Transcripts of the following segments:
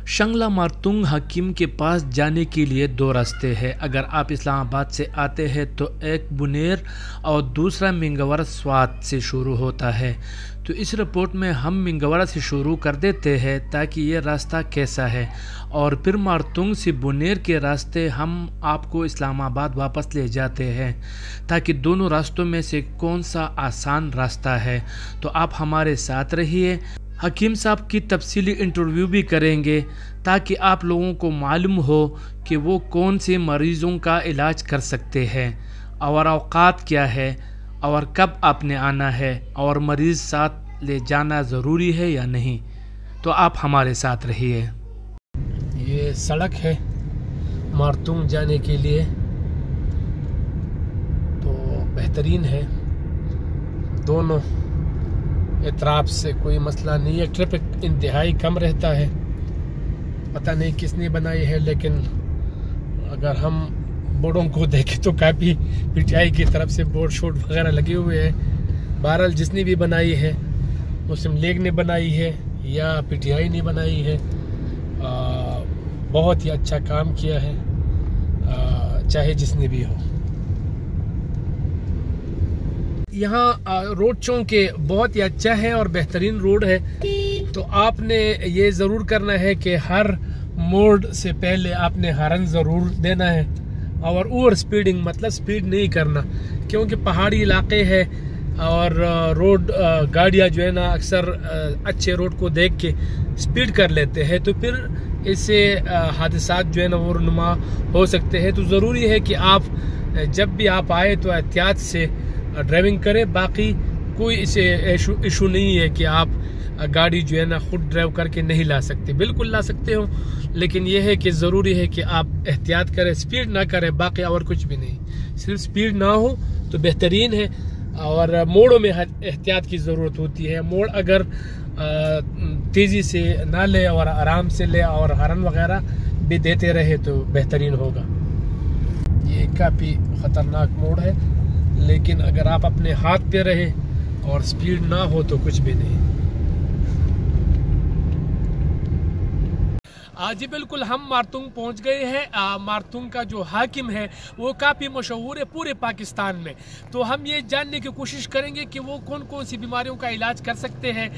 शंगला मारतुंग हकीम के पास जाने के लिए दो रास्ते हैं। अगर आप इस्लामाबाद से आते हैं तो एक बुनेर और दूसरा मिंगवरा स्वात से शुरू होता है। तो इस रिपोर्ट में हम मिंगवरा से शुरू कर देते हैं ताकि ये रास्ता कैसा है, और फिर मारतुंग से बुनेर के रास्ते हम आपको इस्लामाबाद वापस ले जाते हैं ताकि दोनों रास्तों में से कौन सा आसान रास्ता है। तो आप हमारे साथ रहिए। हकीम साहब की तफसीली इंटरव्यू भी करेंगे ताकि आप लोगों को मालूम हो कि वो कौन से मरीज़ों का इलाज कर सकते हैं और औकात क्या है और कब आपने आना है और मरीज़ साथ ले जाना ज़रूरी है या नहीं। तो आप हमारे साथ रहिए। ये सड़क है मारतुंग जाने के लिए, तो बेहतरीन है। दोनों इतराफ से कोई मसला नहीं है। ट्रैफिक इंतहाई कम रहता है। पता नहीं किसने बनाई है, लेकिन अगर हम बोर्डों को देखें तो काफ़ी पीटीआई की तरफ से बोर्ड शोर्ड वगैरह लगे हुए हैं। बहरहाल जिसने भी बनाई है, मुस्लिम लीग ने बनाई है या पीटीआई ने बनाई है, बहुत ही अच्छा काम किया है, चाहे जिसने भी हो। यहाँ रोड चौंके बहुत ही अच्छा है और बेहतरीन रोड है। तो आपने ये ज़रूर करना है कि हर मोड़ से पहले आपने हॉर्न ज़रूर देना है और ओवर स्पीडिंग मतलब स्पीड नहीं करना, क्योंकि पहाड़ी इलाके है और रोड गाड़ियाँ जो है ना अक्सर अच्छे रोड को देख के स्पीड कर लेते हैं, तो फिर इससे हादसात जो है ना वो रुनुमा हो सकते हैं। तो ज़रूरी है कि आप जब भी आप आए तो एहतियात से ड्राइविंग करें। बाकी कोई इसे इशू नहीं है कि आप गाड़ी जो है ना खुद ड्राइव करके नहीं ला सकते, बिल्कुल ला सकते हो, लेकिन यह है कि ज़रूरी है कि आप एहतियात करें, स्पीड ना करें, बाकी और कुछ भी नहीं। सिर्फ स्पीड ना हो तो बेहतरीन है। और मोड़ों में एहतियात की ज़रूरत होती है। मोड़ अगर तेज़ी से ना ले और आराम से ले और हॉर्न वगैरह भी देते रहे तो बेहतरीन होगा। ये काफ़ी ख़तरनाक मोड़ है, लेकिन अगर आप अपने हाथ पे रहे और स्पीड ना हो तो कुछ भी नहीं। जी बिल्कुल, हम मारतुंग पहुंच गए हैं। मारतुंग का जो हाकिम है वो काफ़ी मशहूर है पूरे पाकिस्तान में। तो हम ये जानने की कोशिश करेंगे कि वो कौन कौन सी बीमारियों का इलाज कर सकते हैं,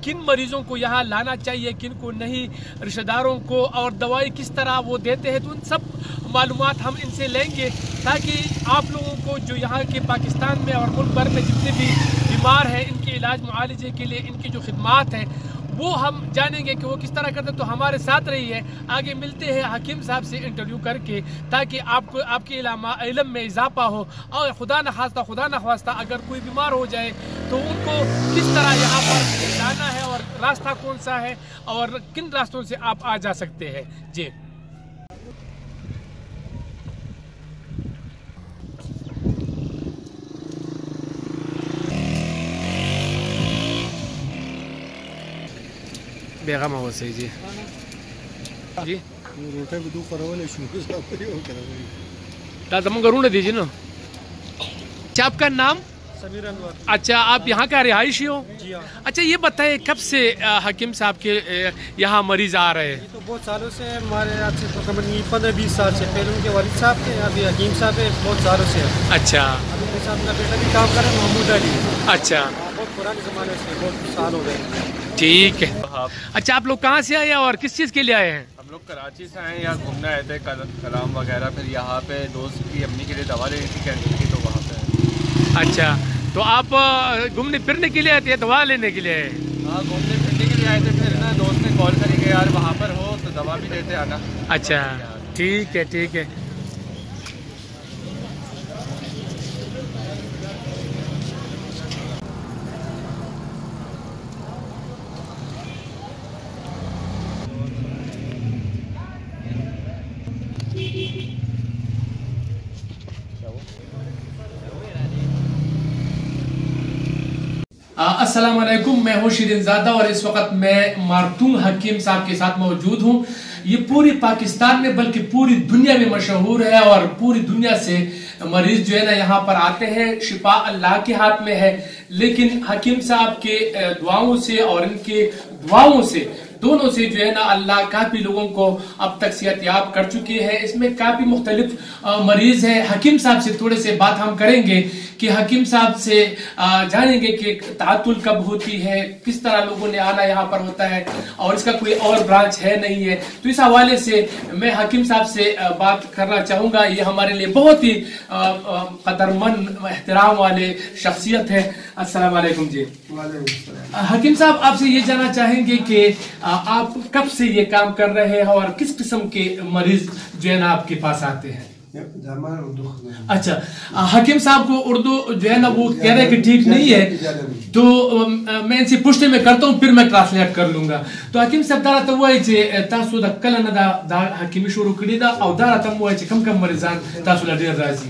किन मरीज़ों को यहाँ लाना चाहिए, किन को नहीं, रिश्तेदारों को, और दवाई किस तरह वो देते हैं। तो उन सब मालूमात हम इनसे लेंगे ताकि आप लोगों को जो यहाँ के पाकिस्तान में और मुल्क भर में जितने भी बीमार हैं इनके इलाज मुआलजे के लिए इनकी जो खिदमात हैं वो हम जानेंगे कि वो किस तरह करते हैं। तो हमारे साथ रहिए, आगे मिलते हैं हकीम साहब से इंटरव्यू करके ताकि आपको आपके इल्म में इजाफा हो, और खुदा न खास्ता अगर कोई बीमार हो जाए तो उनको किस तरह यहाँ पर जाना है और रास्ता कौन सा है और किन रास्तों से आप आ जा सकते हैं। जी बेगम हो सही जी जी रोटे भी दो करवाले शुरू दादा करूँ दीजिए ना। अच्छा, आपका नाम? समीर अनवर। अच्छा, आप यहाँ का रिहायशी हो? जी हाँ। अच्छा, ये बताइए कब से हकीम साहब के यहाँ मरीज आ रहे हैं? तो बहुत सालों से हमारे यहाँ से तकरीबन 15-20 साल से पहले उनके वालिद साहब थे, अभी हकीम साहब है बहुत सालों से। अच्छा, अभी मेरे साथ मेरा बेटा भी काम कर रहा है, महमूद अली। अच्छा, बहुत पुराने ज़माने से, बहुत साल हो गए। ठीक है। अच्छा, आप लोग कहाँ से आए हैं और किस चीज़ के लिए आए हैं? हम लोग कराची से आए, यहाँ घूमने आए थे, कलाम वगैरह, फिर यहाँ पे दोस्त की अम्मी के लिए दवा लेनी थी कैंटीन की, तो वहाँ पे। अच्छा, तो आप घूमने फिरने के लिए आए थे, दवा लेने के लिए आए? हाँ, घूमने फिरने के लिए आए थे। फिर ना दोस्त ने कॉल करी कि यार वहाँ पर हो तो दवा भी देते आना। अच्छा, ठीक है, ठीक है। अस्सलाम वालेकुम, मैं हूँ शिरीनज़ादा और इस वक्त मैं मारतुंग हकीम साहब के साथ मौजूद हूँ। ये पूरी पाकिस्तान में बल्कि पूरी दुनिया में मशहूर है और पूरी दुनिया से मरीज जो है ना यहाँ पर आते हैं। शिफा अल्लाह के हाथ में है, लेकिन हकीम साहब के दुआओं से और इनके दुआओं से दोनों से जो है ना अल्लाह काफी लोगों को अब तक सेहत याब कर चुके हैं। इसमें काफी मुख्तलिफ मरीज है। हकीम साहब से थोड़े से बात हम करेंगे कि हकीम साहब से जानेंगे कि तातुल कब होती है, किस तरह लोगों ने आना यहाँ पर होता है और इसका कोई और ब्रांच है नहीं है। तो इस हवाले से मैं हकीम साहब से बात करना चाहूंगा। ये हमारे लिए बहुत ही कदरमंद एहतराम वाले शख्सियत है। अस्सलाम वालेकुम जी। हकीम साहब, आपसे ये जानना चाहेंगे कि आप कब से ये काम कर रहे हैं और किस किस्म के मरीज जो है ना आपके पास आते हैं? अच्छा, हकीम साहब को उर्दू जो है ना वो कह रहे हैं कि ठीक नहीं है, तो मैं इनसे पुष्टि में करता हूँ, फिर मैं ट्रांसलेट कर लूंगा। तो हकीम साहब दारा तो वो है तासु दा कल न दा हकीमी शुरू करी दा और दारा तम वो है कम कम मरीजान तासु लड़े राजी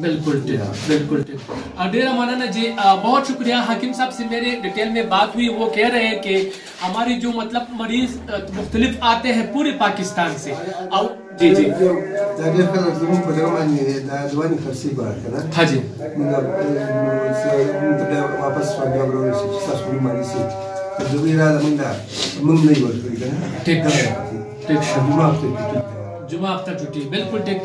बिल्कुल बिल्कुल ढेर माना जी। बहुत शुक्रिया हकीम साहब से मेरे डिटेल में बात हुई। वो कह रहे हैं कि हमारी जो मतलब मरीज मुख्तलिफ आते हैं पूरे पाकिस्तान से। और जी जी हाँ जी जुमा हफ्ता छुट्टी। बिल्कुल ठीक।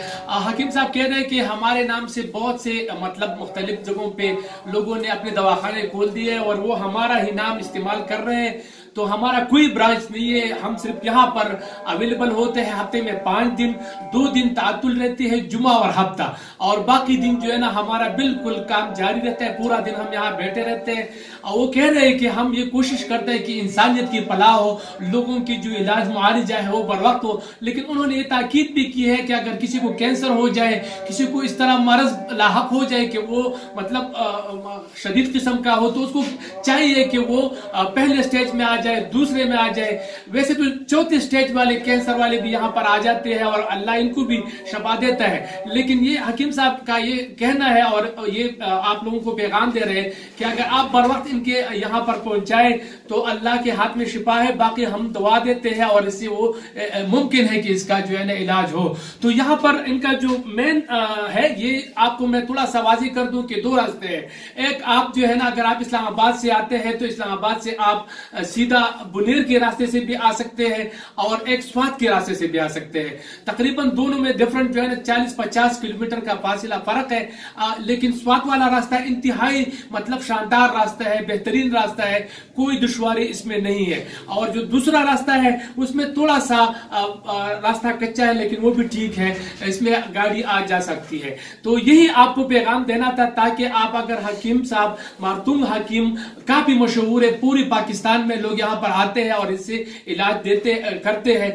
हकीम साहब कह रहे हैं कि हमारे नाम से बहुत से मतलब मुख्तलिफ जगहों पे लोगों ने अपने दवाखाने खोल दिए और वो हमारा ही नाम इस्तेमाल कर रहे हैं। तो हमारा कोई ब्रांच नहीं है, हम सिर्फ यहाँ पर अवेलेबल होते हैं। हफ्ते में 5 दिन, 2 दिन तातुल रहती है, जुमा और हफ्ता, और बाकी दिन जो है ना हमारा बिल्कुल काम जारी रहता है। पूरा दिन हम यहाँ बैठे रहते हैं। और वो कह रहे हैं कि हम ये कोशिश करते हैं कि इंसानियत की फलाह हो, लोगों की जो इलाज मुआरिजा है वो बर वक्त हो। लेकिन उन्होंने ये ताकीद भी की है कि अगर किसी को कैंसर हो जाए, किसी को इस तरह मरज लाहक हो जाए कि वो मतलब शदीद किस्म का हो, तो उसको चाहिए कि वो पहले स्टेज में आ जाए, दूसरे में आ जाए। वैसे तो चौथे स्टेज वाले कैंसर वाले भी यहाँ पर आ जाते हैं और अल्लाह इनको भी शफा देता है। लेकिन ये हकीम साहब का ये कहना है और ये आप लोगों को पैगाम दे रहे हैं कि अगर आप बर वक्त इनके यहाँ पर पहुंचाए तो अल्लाह के हाथ में शिफा है। बाकी हम दवा देते हैं और इससे वो मुमकिन है कि इसका जो है ना इलाज हो। तो यहाँ पर इनका जो मेन है, ये आपको मैं थोड़ा सा वाज़ी कर दूं कि 2 रास्ते हैं। एक आप जो है ना अगर आप इस्लामाबाद से आते हैं तो इस्लामाबाद से आप सीधा बुनेर के रास्ते से भी आ सकते हैं और एक स्वात के रास्ते से भी आ सकते हैं। तकरीबन दोनों में डिफरेंट जो है ना 40-50 किलोमीटर का फासिला फर्क है। लेकिन स्वात वाला रास्ता इंतहाई मतलब शानदार रास्ता है, बेहतरीन रास्ता है, कोई दुश्वारी इसमें नहीं है। और जो दूसरा रास्ता है उसमें थोड़ा सा रास्ता कच्चा है, लेकिन वो भी ठीक है, इसमें गाड़ी आ जा सकती है। तो यही आपको पैगाम देना था ताकि आप अगर हकीम साहब मारतूम हकीम काफी मशहूर है, पूरी पाकिस्तान में लोग यहाँ पर आते हैं और इससे इलाज करते हैं।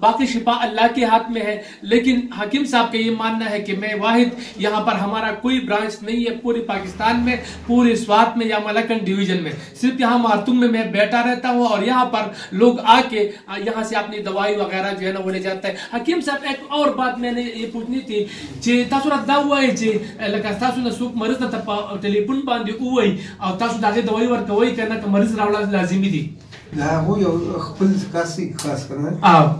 बाकी शिफा अल्लाह के हाथ में है, लेकिन हकीम साहब का ये मानना है कि मैं वाहिद यहाँ पर हमारा कोई ब्रांच नहीं है पूरे पाकिस्तान में, पूरे स्वात में या मलकन डिवीजन में, सिर्फ यहाँ मारतुम में मैं बैठा रहता हूँ और यहाँ पर लोग आके यहाँ से अपनी दवाई वगैरह जो है ना वो ले जाता है। हकीम साहब एक और बात मैंने ये पूछनी थी, तासु रद्दा हुआ है जी लगा तासु न सुख मरीज न तपा टेलीफोन बांधी हुआ ही और तासु दागे दवाई वर कवई करना का मरीज रावला लाजिमी थी ना हो यो खपल कासी खास करना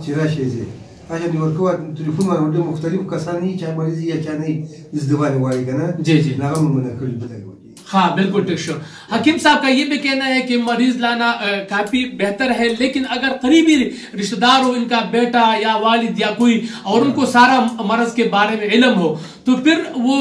चिरा शेजे अच्छा दिवर को टेलीफोन में उनके मुख्तलिफ कसानी चाहे मरीज या चाहे नहीं इस दवाई वाली का ना जी जी ना हम मन कर बताएगा। हाँ बिल्कुल ठीक शो। हकीम साहब का ये भी कहना है कि मरीज लाना काफी बेहतर है, लेकिन अगर करीबी रिश्तेदार हो, इनका बेटा या वालिद या कोई, और उनको सारा मर्ज के बारे में इल्म हो, तो फिर वो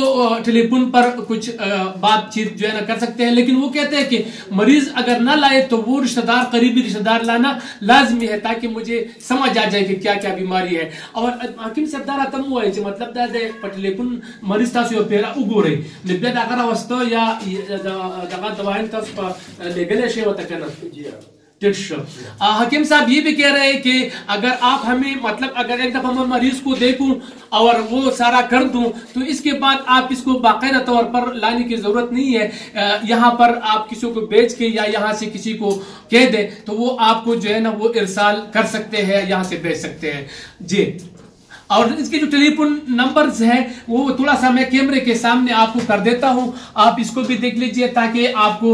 टेलीफोन पर कुछ बातचीत जो है ना कर सकते हैं। लेकिन वो कहते हैं कि मरीज अगर ना लाए तो वो रिश्तेदार, करीबी रिश्तेदार लाना लाजमी है, ताकि मुझे समझ आ जाए कि क्या क्या बीमारी है। और हकीम साहब दारा तम हुआ है मतलब दादे टेलीफोन मरीज था पेरा उगो रही निब्बे अगर वस्तो या दवाएं लेगल शे होता कहना। हकीम साहब ये भी कह रहे हैं कि अगर आप हमें मतलब अगर एक दफा मैं मरीज को देखूं और वो सारा कर दूं तो इसके बाद आप इसको बाकायदा तौर पर लाने की जरूरत नहीं है। यहाँ पर आप किसी को बेच के या यहाँ से किसी को कह दे तो वो आपको जो है ना वो इरसाल कर सकते हैं, यहाँ से भेज सकते हैं जी। और इसके जो टेलीफोन नंबर्स हैं वो थोड़ा सा मैं कैमरे के सामने आपको कर देता हूं, आप इसको भी देख लीजिए ताकि आपको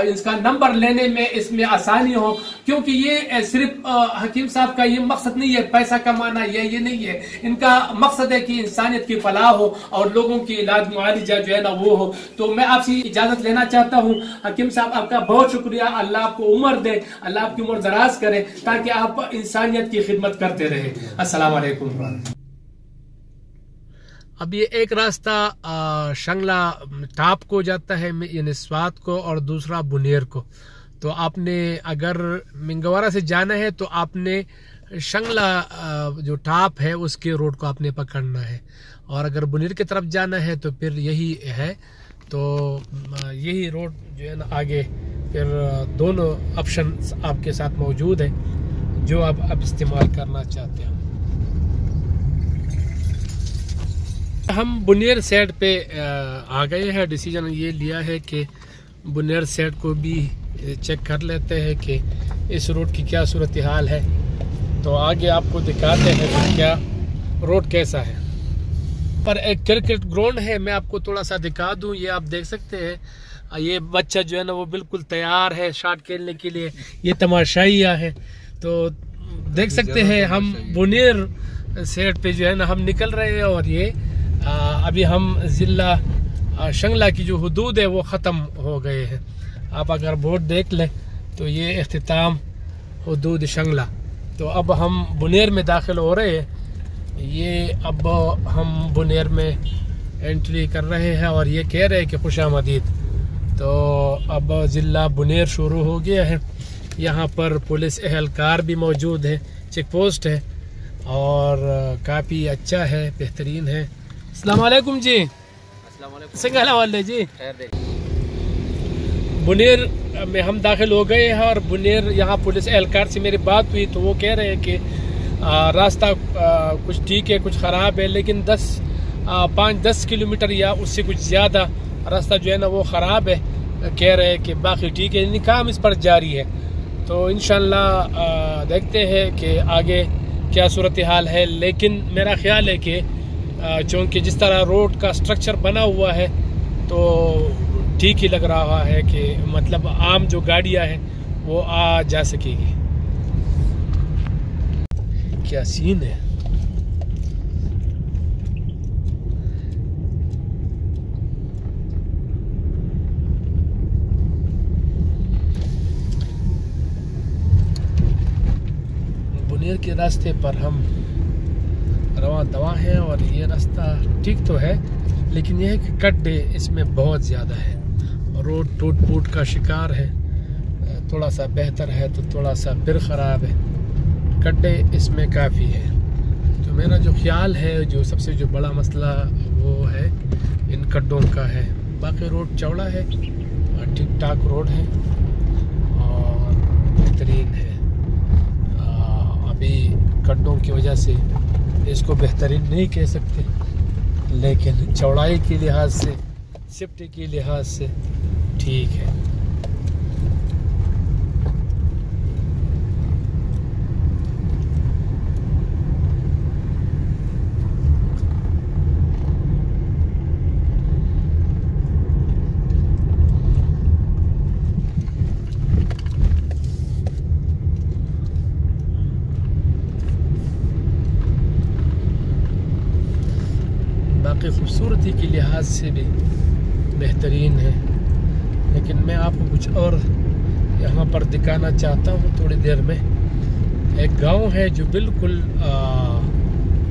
इसका नंबर लेने में इसमें आसानी हो, क्योंकि ये सिर्फ हकीम साहब का ये मकसद नहीं है पैसा कमाना, ये नहीं है। इनका मकसद है कि इंसानियत की फलाह हो और लोगों की इलाज मुआलिजा जो है ना वो हो। तो मैं आपसे इजाजत लेना चाहता हूँ। हकीम साहब आपका बहुत शुक्रिया, अल्लाह आपको उम्र दे, अल्लाह आपकी उम्र दराज करे ताकि आप इंसानियत की खिदमत करते रहे। अस्सलाम वालेकुम। अब ये एक रास्ता शंगला टाप को जाता है यानी स्वात को और दूसरा बुनेर को। तो आपने अगर मिंगवारा से जाना है तो आपने शंगला जो टाप है उसके रोड को आपने पकड़ना है, और अगर बुनेर की तरफ जाना है तो फिर यही है। तो यही रोड जो है ना आगे फिर दोनों ऑप्शन आपके साथ मौजूद है जो आप इस्तेमाल करना चाहते हैं। हम बुनेर साइड पे आ गए हैं, डिसीजन ये लिया है कि बुनेर साइड को भी चेक कर लेते हैं कि इस रोड की क्या सूरत हाल है। तो आगे आपको दिखाते हैं कि क्या रोड कैसा है। पर एक क्रिकेट ग्राउंड है, मैं आपको थोड़ा सा दिखा दूं। ये आप देख सकते हैं, ये बच्चा जो है ना वो बिल्कुल तैयार है शॉट खेलने के लिए। ये तमाशाइया है, तो देख सकते हैं हम बुनेर साइड पे जो है ना हम निकल रहे हैं। और ये अभी हम जिला शंगला की जो हुदूद है वो ख़त्म हो गए हैं। आप अगर बोर्ड देख लें तो ये इख्तिताम हुदूद शंगला। तो अब हम बुनेर में दाखिल हो रहे हैं। ये अब हम बुनेर में एंट्री कर रहे हैं और ये कह रहे हैं कि खुशामदीद। तो अब जिला बुनेर शुरू हो गया है। यहाँ पर पुलिस एहलकार भी मौजूद है, चेक पोस्ट है और काफ़ी अच्छा है, बेहतरीन है। अस्सलाम वालेकुम जी। अस्सलाम वालेकुम जी। बुनेर में हम दाखिल हो गए हैं और बुनेर यहाँ पुलिस एहलकार से मेरी बात हुई तो वो कह रहे हैं कि रास्ता कुछ ठीक है कुछ ख़राब है, लेकिन 5-10 किलोमीटर या उससे कुछ ज़्यादा रास्ता जो है ना वो ख़राब है। कह रहे हैं कि बाकी ठीक है, यानी काम इस पर जारी है। तो इंशाल्लाह देखते हैं कि आगे क्या सूरत हाल है। लेकिन मेरा ख्याल है कि चूँकि जिस तरह रोड का स्ट्रक्चर बना हुआ है तो ठीक ही लग रहा है कि मतलब आम जो गाड़ियां हैं वो आ जा सकेगी। क्या सीन है। बुनेर के रास्ते पर हम रवा दवा है और ये रास्ता ठीक तो है, लेकिन यह है कि गड्ढे इसमें बहुत ज़्यादा है। रोड टूट फूट का शिकार है, थोड़ा सा बेहतर है तो थोड़ा सा फिर ख़राब है। गड्ढे इसमें काफ़ी है। तो मेरा जो ख्याल है जो सबसे जो बड़ा मसला वो है इन गड्ढों का है। बाकी रोड चौड़ा है और ठीक ठाक रोड है और बेहतरीन है। अभी गड्ढों की वजह से इसको बेहतरीन नहीं कह सकते, लेकिन चौड़ाई के लिहाज से, सेफ्टी के लिहाज से ठीक है। बाकी खूबसूरती के लिहाज से भी बेहतरीन है। लेकिन मैं आपको कुछ और यहाँ पर दिखाना चाहता हूँ थोड़ी देर में। एक गांव है जो बिल्कुल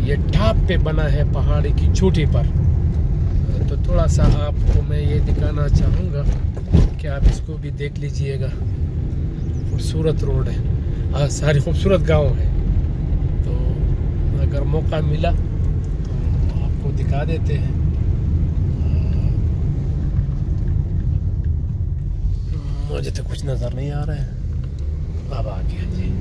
ये टॉप पे बना है पहाड़ी की चोटी पर। तो थोड़ा सा आपको मैं ये दिखाना चाहूँगा कि आप इसको भी देख लीजिएगा। खूबसूरत रोड है, सारी खूबसूरत गांव है। तो अगर मौका मिला तो आपको दिखा देते हैं। मुझे तो कुछ नज़र नहीं आ रहा है। अब आ गया जी।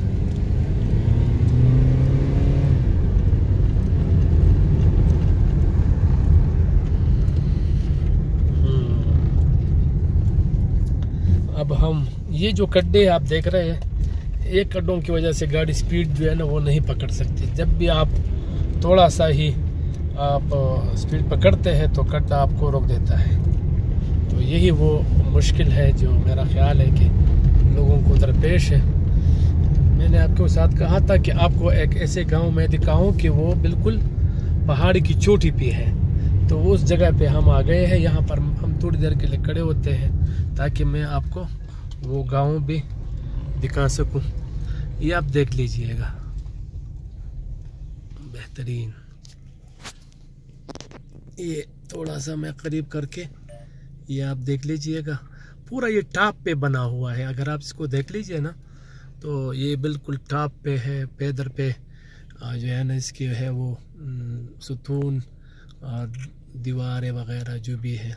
अब हम ये जो गड्ढे आप देख रहे हैं, एक गड्ढों की वजह से गाड़ी स्पीड जो है ना वो नहीं पकड़ सकती। जब भी आप थोड़ा सा ही आप स्पीड पकड़ते हैं तो गड्ढा आपको रोक देता है। तो यही वो मुश्किल है जो मेरा ख्याल है कि लोगों को दरपेश है। मैंने आपके साथ कहा था कि आपको एक ऐसे गांव में दिखाऊं कि वो बिल्कुल पहाड़ी की चोटी पे है। तो उस जगह पे हम आ गए हैं। यहाँ पर हम थोड़ी देर के लिए खड़े होते हैं ताकि मैं आपको वो गांव भी दिखा सकूं। ये आप देख लीजिएगा, बेहतरीन। ये थोड़ा सा मैं करीब करके ये आप देख लीजिएगा। पूरा ये टॉप पे बना हुआ है। अगर आप इसको देख लीजिए ना तो ये बिल्कुल टॉप पे है। पैदर पे जो है ना इसके है वो सुतून और दीवारें वगैरह जो भी है।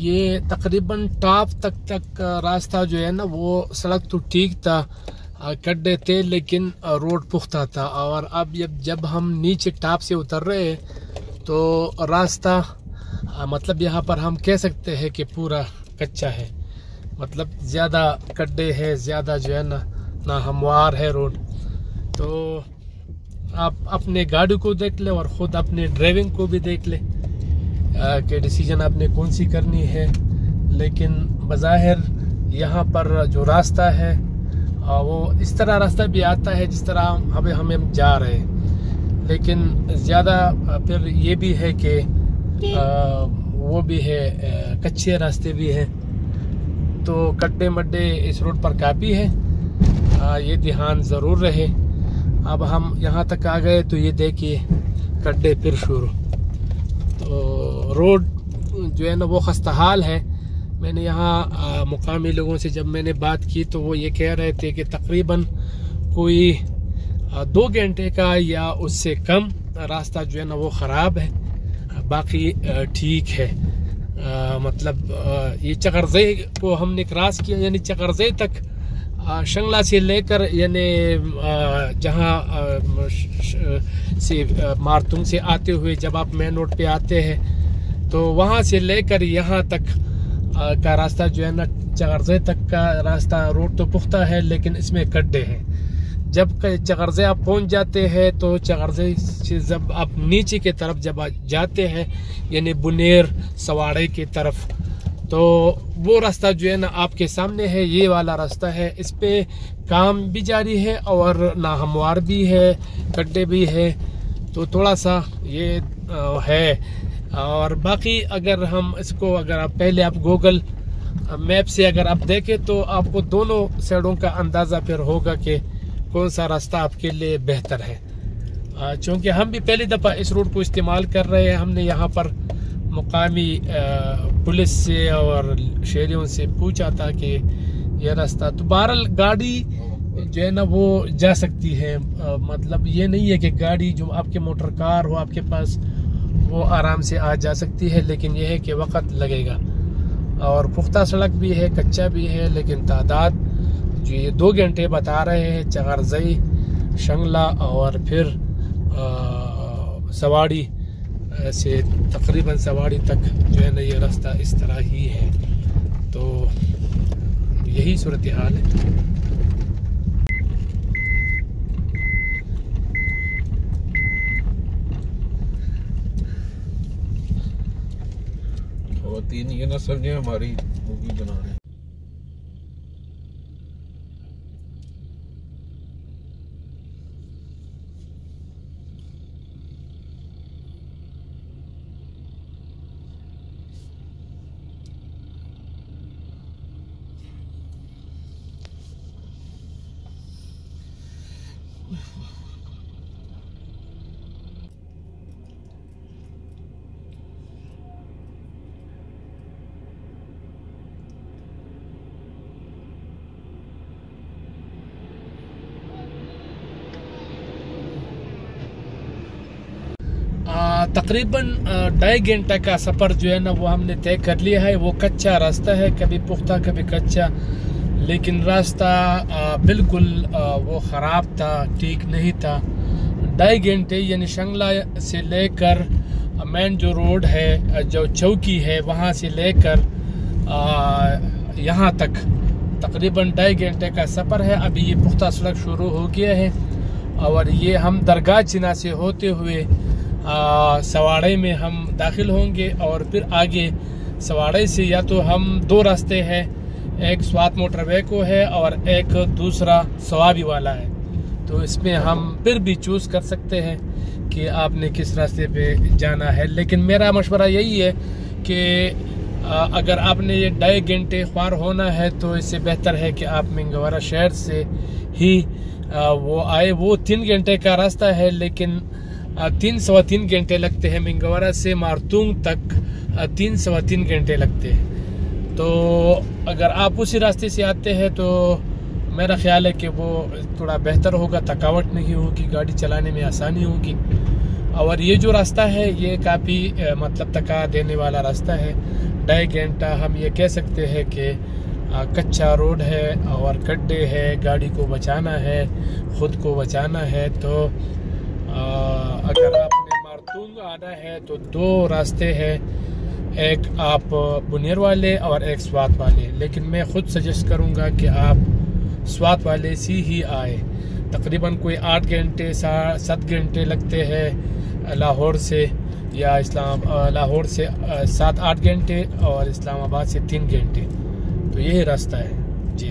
ये तकरीबन टॉप तक रास्ता जो है ना वो सड़क तो ठीक था, गड्ढे थे लेकिन रोड पुख्ता था। और अब जब हम नीचे टॉप से उतर रहे हैं तो रास्ता मतलब यहाँ पर हम कह सकते हैं कि पूरा कच्चा है। मतलब ज़्यादा गड्ढे है, ज़्यादा जो है ना हमवार है रोड। तो आप अपने गाड़ी को देख ले और ख़ुद अपने ड्राइविंग को भी देख ले कि डिसीजन आपने कौन सी करनी है। लेकिन बज़ाहिर यहाँ पर जो रास्ता है वो इस तरह रास्ता भी आता है जिस तरह हमें जा रहे हैं। लेकिन ज़्यादा फिर ये भी है कि वो भी है कच्चे रास्ते भी हैं। तो गड्ढे मड्ढे इस रोड पर काफ़ी है, ये ध्यान ज़रूर रहे। अब हम यहाँ तक आ गए तो ये देखिए गड्ढे फिर शुरू। तो रोड जो है ना वो खस्ता हाल है। मैंने यहाँ मुकामी लोगों से जब मैंने बात की तो वो ये कह रहे थे कि तकरीबन कोई 2 घंटे का या उससे कम रास्ता जो है ना वो ख़राब है, बाकी ठीक है। मतलब ये चकरजे को हमने क्रॉस किया, यानी चकरजे तक शंगला से लेकर यानी जहाँ से मारतुंग से आते हुए जब आप मेन रोड पे आते हैं तो वहाँ से लेकर यहाँ तक का रास्ता जो है ना चकरजे तक का रास्ता, रोड तो पुख्ता है लेकिन इसमें गड्ढे हैं। जब चकरजे आप पहुँच जाते हैं तो चकरजे से जब आप नीचे की तरफ जब जाते हैं यानी बुनेर सवाड़े की तरफ, तो वो रास्ता जो है ना आपके सामने है, ये वाला रास्ता है। इस पे काम भी जारी है और नाहमवार भी है, गड्ढे भी है, तो थोड़ा सा ये है। और बाकी अगर हम इसको अगर आप पहले आप गूगल मैप से अगर आप देखें तो आपको दोनों साइडों का अंदाज़ा फिर होगा कि कौन सा रास्ता आपके लिए बेहतर है। चूँकि हम भी पहली दफ़ा इस रूट को इस्तेमाल कर रहे हैं, हमने यहाँ पर मुकामी पुलिस से और शहरियों से पूछा था कि यह रास्ता, तो बहरहाल गाड़ी जो है ना वो जा सकती है। मतलब ये नहीं है कि गाड़ी जो आपके मोटर कार हो आपके पास वो आराम से आ जा सकती है, लेकिन यह है कि वक्त लगेगा। और पुख्ता सड़क भी है, कच्चा भी है, लेकिन तादाद जो ये 2 घंटे बता रहे हैं चकरजई, शंगला और फिर सवाड़ी से तकरीबन सवाड़ी तक जो है ना ये रास्ता इस तरह ही है। तो यही सूरत हाल है। और 3 ये नस्ल जो हमारी मूवी बना रहे हैं। तकरीबन 2.5 घंटे का सफ़र जो है ना वो हमने तय कर लिया है। वो कच्चा रास्ता है, कभी पुख्ता कभी कच्चा, लेकिन रास्ता बिल्कुल वो ख़राब था, ठीक नहीं था। 2.5 घंटे यानी शंगला से लेकर मेन जो रोड है, जो चौकी है, वहाँ से लेकर यहाँ तक तकरीबन 2.5 घंटे का सफ़र है। अभी ये पुख्ता सड़क शुरू हो गया है और ये हम दरगाह चिना से होते हुए सवाड़े में हम दाखिल होंगे और फिर आगे सवाड़े से या तो हम 2 रास्ते हैं, एक स्वात मोटरवे को है और एक दूसरा सवाबी वाला है, तो इसमें हम फिर भी चूज़ कर सकते हैं कि आपने किस रास्ते पे जाना है। लेकिन मेरा मशवरा यही है कि अगर आपने ये 2.5 घंटे ख्वार होना है तो इससे बेहतर है कि आप मिंगवारा शहर से ही वो आए। वो 3 घंटे का रास्ता है, लेकिन 3-3.25 घंटे लगते हैं। मिंगवारा से मारतुंग तक 3-3.25 घंटे लगते हैं। तो अगर आप उसी रास्ते से आते हैं तो मेरा ख्याल है कि वो थोड़ा बेहतर होगा, थकावट नहीं होगी, गाड़ी चलाने में आसानी होगी। और ये जो रास्ता है ये काफ़ी मतलब थका देने वाला रास्ता है। 2.5 घंटा हम ये कह सकते हैं कि कच्चा रोड है और गड्ढे है, गाड़ी को बचाना है, ख़ुद को बचाना है। तो अगर आपने मारतुंग आना है तो 2 रास्ते हैं, एक आप बुनेर वाले और एक स्वात वाले, लेकिन मैं ख़ुद सजेस्ट करूँगा कि आप स्वात वाले से ही आए। तकरीबन कोई 8 घंटे 7 घंटे लगते हैं लाहौर से, या लाहौर से 7-8 घंटे और इस्लामाबाद से 3 घंटे। तो यही रास्ता है जी।